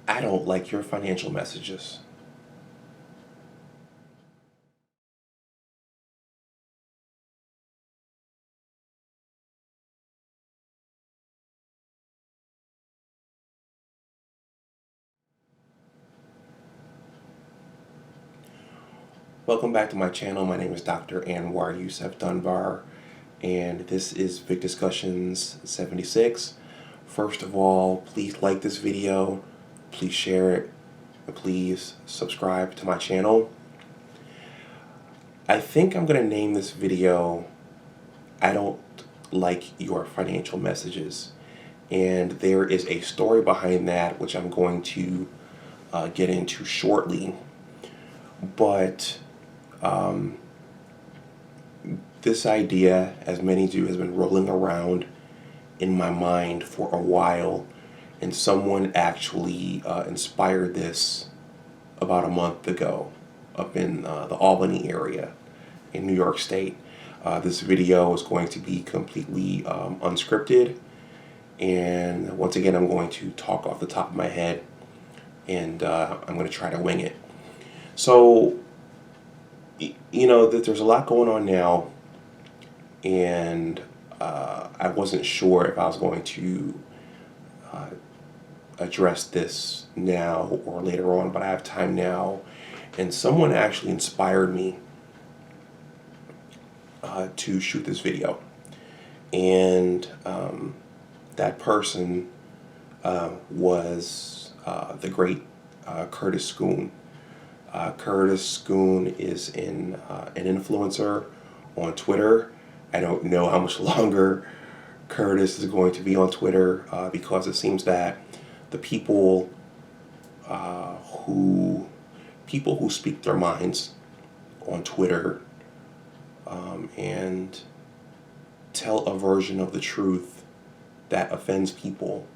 I don't like your financial messages. Welcome back to my channel. My name is Dr. Anwar Youssef Dunbar, and this is Big Discussions 76. First of all, please like this video, please share it, and please subscribe to my channel. I think I'm going to name this video, I don't like your financial messages. And there is a story behind that, which I'm going to get into shortly. But this idea, as many do, has been rolling around in my mind for a while, and someone actually inspired this about a month ago up in the Albany area in New York State. This video is going to be completely unscripted, and once again I'm going to talk off the top of my head, and I'm going to try to wing it. So, you know, that there's a lot going on now, and I wasn't sure if I was going to address this now or later on, but I have time now. And someone actually inspired me to shoot this video. And that person was the great Curtis Schoon. Curtis Schoon is an influencer on Twitter. I don't know how much longer Curtis is going to be on Twitter because it seems that the people who speak their minds on Twitter and tell a version of the truth that offends people,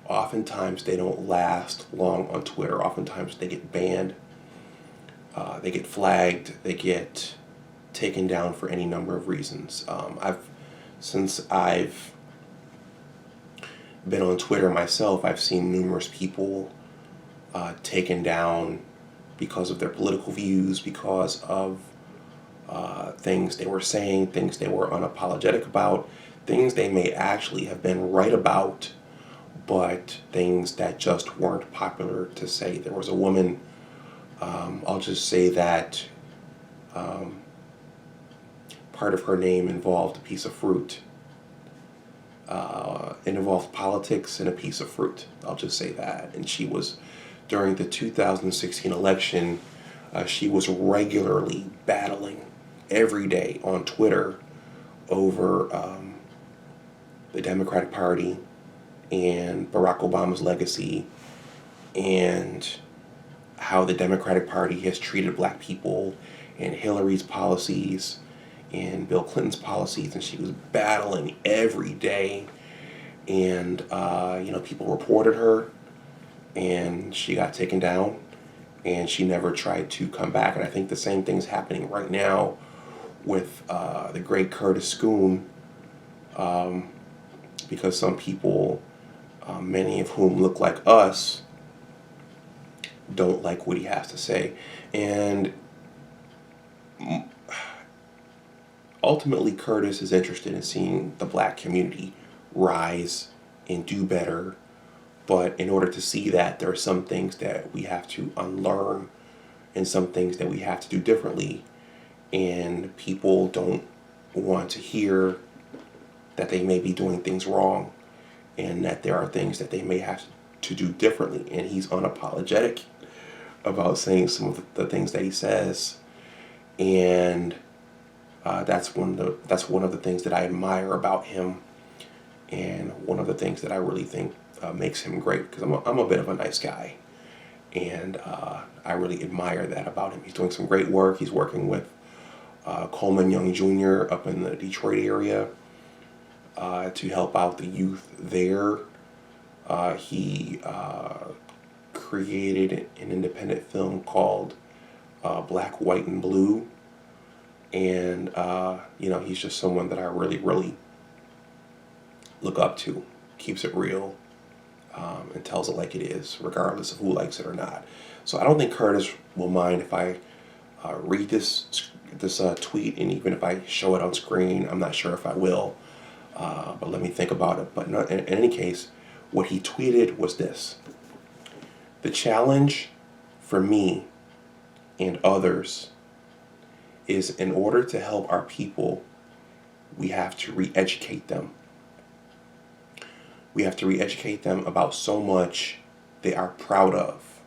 oftentimes they don't last long on Twitter. Oftentimes they get banned, they get flagged, they get taken down for any number of reasons. Since I've been on Twitter myself, I've seen numerous people taken down because of their political views, because of things they were saying, things they were unapologetic about, things they may actually have been right about, but things that just weren't popular to say. There was a woman, I'll just say that part of her name involved a piece of fruit. It involved politics and a piece of fruit. I'll just say that. And she was, during the 2016 election, she was regularly battling every day on Twitter over the Democratic Party and Barack Obama's legacy and how the Democratic Party has treated black people and Hillary's policies and Bill Clinton's policies, and she was battling every day. And people reported her, and she got taken down, and she never tried to come back. And I think the same thing's happening right now with the great Curtis Schoon, because some people, many of whom look like us, don't like what he has to say. And ultimately, Curtis is interested in seeing the black community rise and do better. But in order to see that, there are some things that we have to unlearn and some things that we have to do differently. And people don't want to hear that they may be doing things wrong and that there are things that they may have to do differently. And he's unapologetic about saying some of the things that he says. And that's one of the things that I admire about him, and one of the things that I really think makes him great, because I'm a bit of a nice guy, and I really admire that about him. He's doing some great work. He's working with Coleman Young Jr. up in the Detroit area to help out the youth there. He created an independent film called Black, White, and Blue. And, he's just someone that I really, really look up to. Keeps it real. and tells it like it is, regardless of who likes it or not. So I don't think Curtis will mind if I read this tweet, and even if I show it on screen, I'm not sure if I will. But let me think about it. But in any case, what he tweeted was this: the challenge for me and others is, in order to help our people, we have to re-educate them. We have to re-educate them about so much they are proud of.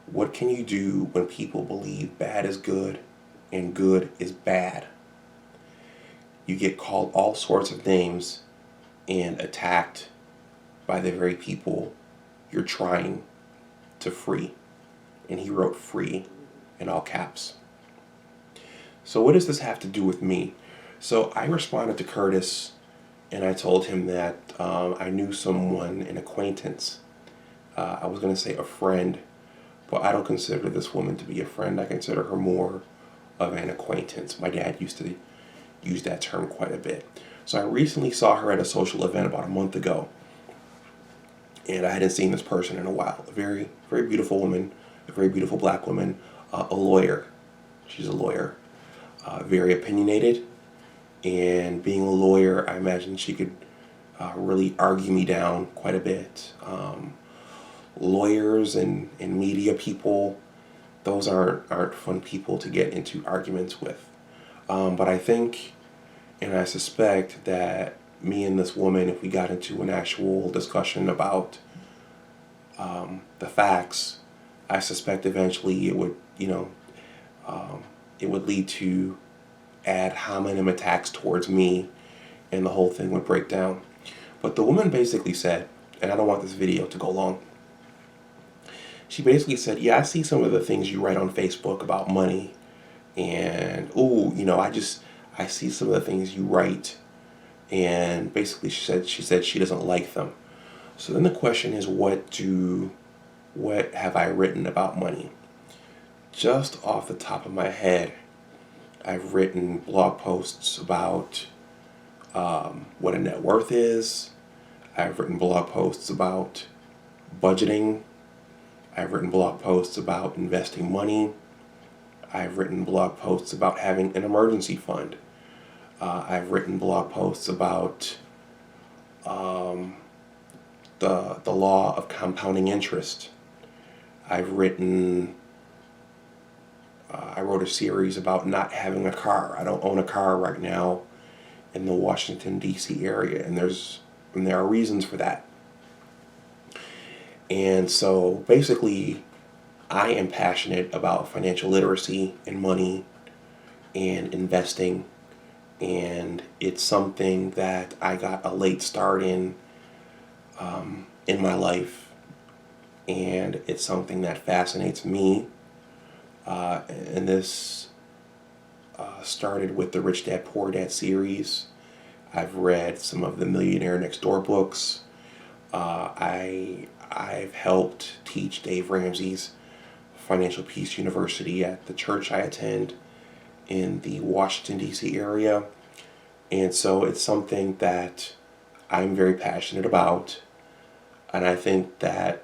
What can you do when people believe bad is good and good is bad? You get called all sorts of names and attacked by the very people you're trying to free. And he wrote free in all caps. So what does this have to do with me? So I responded to Curtis, and I told him that I knew someone, an acquaintance. I was going to say a friend, but I don't consider this woman to be a friend. I consider her more of an acquaintance. My dad used to use that term quite a bit. So I recently saw her at a social event about a month ago, and I hadn't seen this person in a while. A very, very beautiful woman, a very beautiful black woman, a lawyer. She's a lawyer, very opinionated, and being a lawyer, I imagine she could really argue me down quite a bit. Lawyers and media people, those aren't fun people to get into arguments with. But I think, and I suspect that me and this woman, if we got into an actual discussion about the facts, I suspect eventually it would, it would lead to ad hominem attacks towards me, and the whole thing would break down. But the woman basically said, and I don't want this video to go long, she basically said, yeah, I see some of the things you write on Facebook about money, and I see some of the things you write, and basically she said she doesn't like them. So then the question is, what have I written about money? Just off the top of my head, I've written blog posts about what a net worth is. I've written blog posts about budgeting. I've written blog posts about investing money. I've written blog posts about having an emergency fund. I've written blog posts about the law of compounding interest. I wrote a series about not having a car. I don't own a car right now in the Washington, D.C. area, and there are reasons for that. And so basically, I am passionate about financial literacy and money and investing, and it's something that I got a late start in my life, and it's something that fascinates me. And this started with the Rich Dad Poor Dad series. I've read some of the Millionaire Next Door books. I've helped teach Dave Ramsey's Financial Peace University at the church I attend in the Washington, D.C. area. And so it's something that I'm very passionate about. And I think that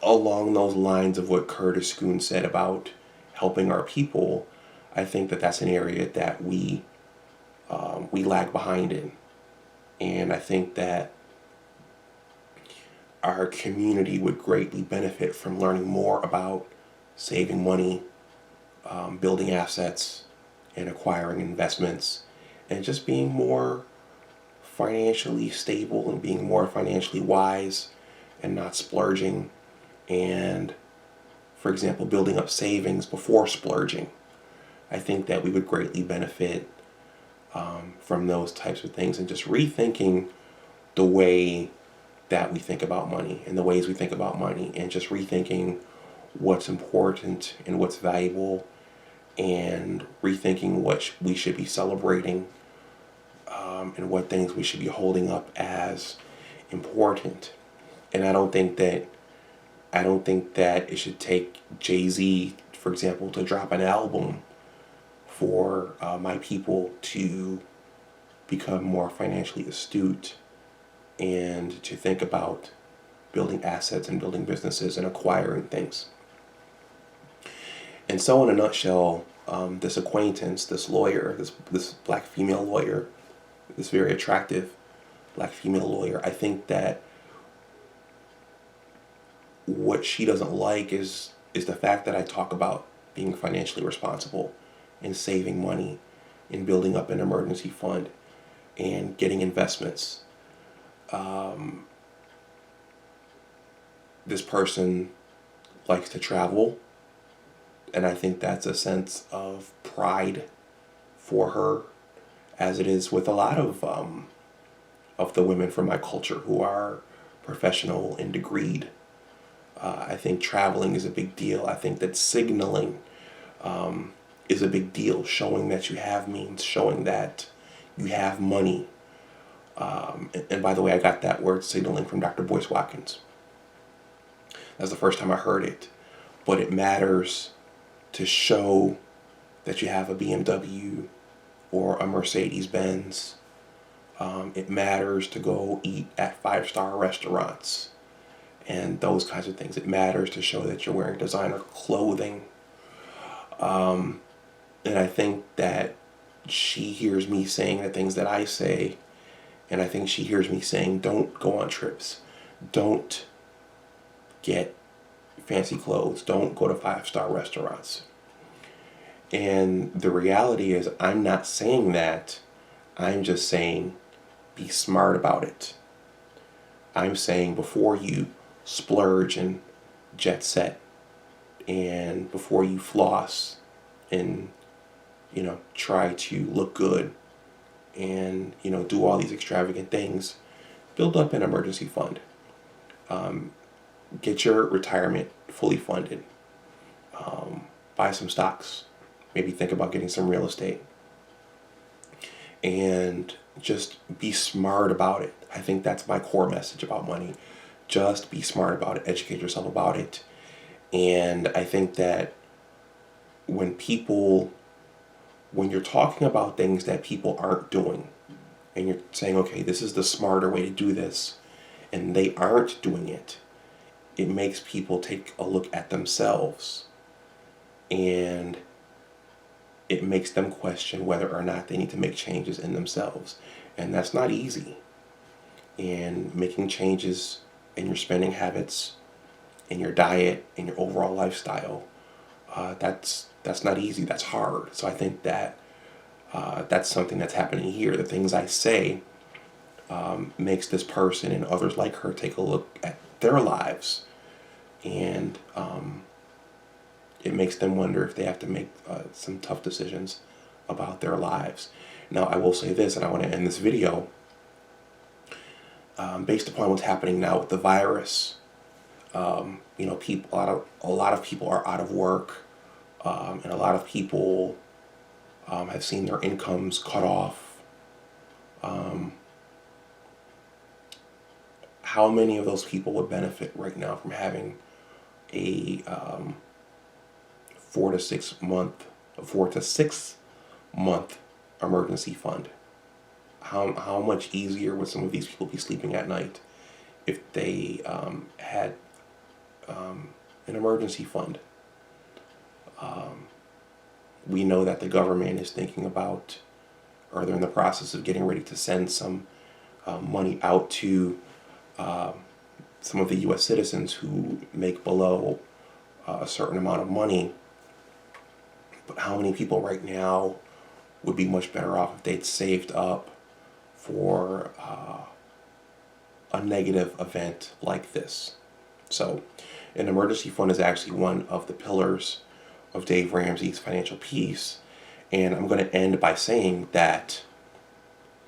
along those lines of what Curtis Schoon said about helping our people, I think that that's an area that we lag behind in. And I think that our community would greatly benefit from learning more about saving money, building assets, and acquiring investments, and just being more financially stable and being more financially wise and not splurging, and, for example, building up savings before splurging. I think that we would greatly benefit from those types of things, and just rethinking the way that we think about money and the ways we think about money, and just rethinking what's important and what's valuable, and rethinking what we should be celebrating, and what things we should be holding up as important. And I don't think that it should take Jay-Z, for example, to drop an album for my people to become more financially astute and to think about building assets and building businesses and acquiring things. And so, in a nutshell, this acquaintance, this lawyer, this black female lawyer, this very attractive black female lawyer, I think that what she doesn't like is the fact that I talk about being financially responsible and saving money and building up an emergency fund and getting investments. This person likes to travel, and I think that's a sense of pride for her, as it is with a lot of the women from my culture who are professional and degreed. I think traveling is a big deal. I think that signaling is a big deal, showing that you have means, showing that you have money. And by the way, I got that word signaling from Dr. Boyce Watkins. That's the first time I heard it. But it matters to show that you have a BMW or a Mercedes Benz. It matters to go eat at 5-star restaurants and those kinds of things. It matters to show that you're wearing designer clothing. And I think that she hears me saying the things that I say, and I think she hears me saying, don't go on trips. Don't get fancy clothes. Don't go to 5-star restaurants. And the reality is, I'm not saying that. I'm just saying, be smart about it. I'm saying before you splurge and jet set, and before you floss and, try to look good and, do all these extravagant things, build up an emergency fund. Get your retirement fully funded. Buy some stocks. Maybe think about getting some real estate. And just be smart about it. I think that's my core message about money. Just be smart about it. Educate yourself about it. And I think that when you're talking about things that people aren't doing, and you're saying, okay, this is the smarter way to do this, and they aren't doing it, it makes people take a look at themselves, and it makes them question whether or not they need to make changes in themselves. And that's not easy. And making changes in your spending habits, in your diet, in your overall lifestyle, that's not easy. That's hard. So I think that that's something that's happening here. The things I say makes this person and others like her take a look at their lives, and it makes them wonder if they have to make some tough decisions about their lives. Now, I will say this, and I want to end this video, based upon what's happening now with the virus. People, a lot of people are out of work, and a lot of people have seen their incomes cut off. How many of those people would benefit right now from having a 4 to 6 month emergency fund? How much easier would some of these people be sleeping at night if they had an emergency fund? We know that the government is thinking about, or they're in the process of getting ready to send some money out to some of the U.S. citizens who make below a certain amount of money. But how many people right now would be much better off if they'd saved up for a negative event like this? So an emergency fund is actually one of the pillars of Dave Ramsey's Financial Peace. And I'm going to end by saying that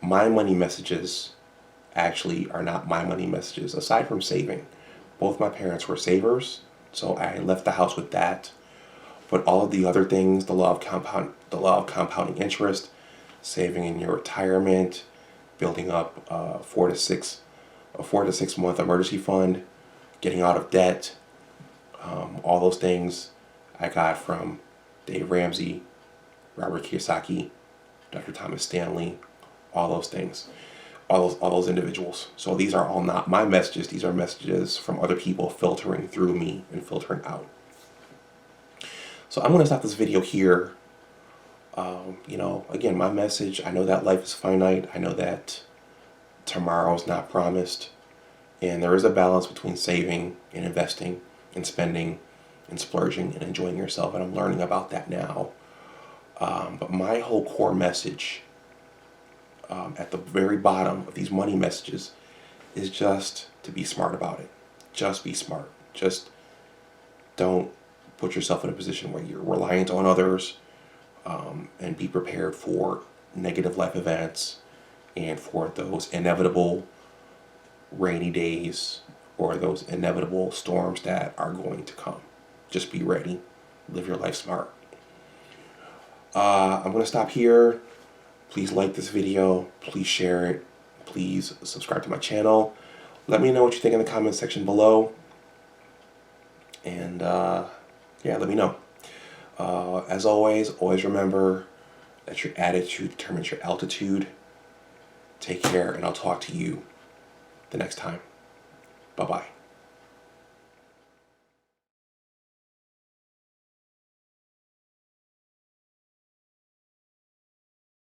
my money messages actually are not my money messages. Aside from saving, both my parents were savers, so I left the house with that. But all of the other things, the law of compounding interest, saving in your retirement, building up a 4 to 6 month emergency fund, getting out of debt, all those things I got from Dave Ramsey, Robert Kiyosaki, Dr. Thomas Stanley, all those things, all those individuals. So these are all not my messages. These are messages from other people filtering through me and filtering out. So I'm going to stop this video here. Again, my message, I know that life is finite. I know that tomorrow's not promised. And there is a balance between saving and investing and spending and splurging and enjoying yourself. And I'm learning about that now. But my whole core message at the very bottom of these money messages is just to be smart about it. Just be smart. Just don't put yourself in a position where you're reliant on others, and be prepared for negative life events and for those inevitable rainy days or those inevitable storms that are going to come. Just be ready. Live your life smart. I'm going to stop here. Please like this video. Please share it. Please subscribe to my channel. Let me know what you think in the comment section below. And yeah, let me know. As always remember that your attitude determines your altitude. Take care, and I'll talk to you the next time. Bye-bye.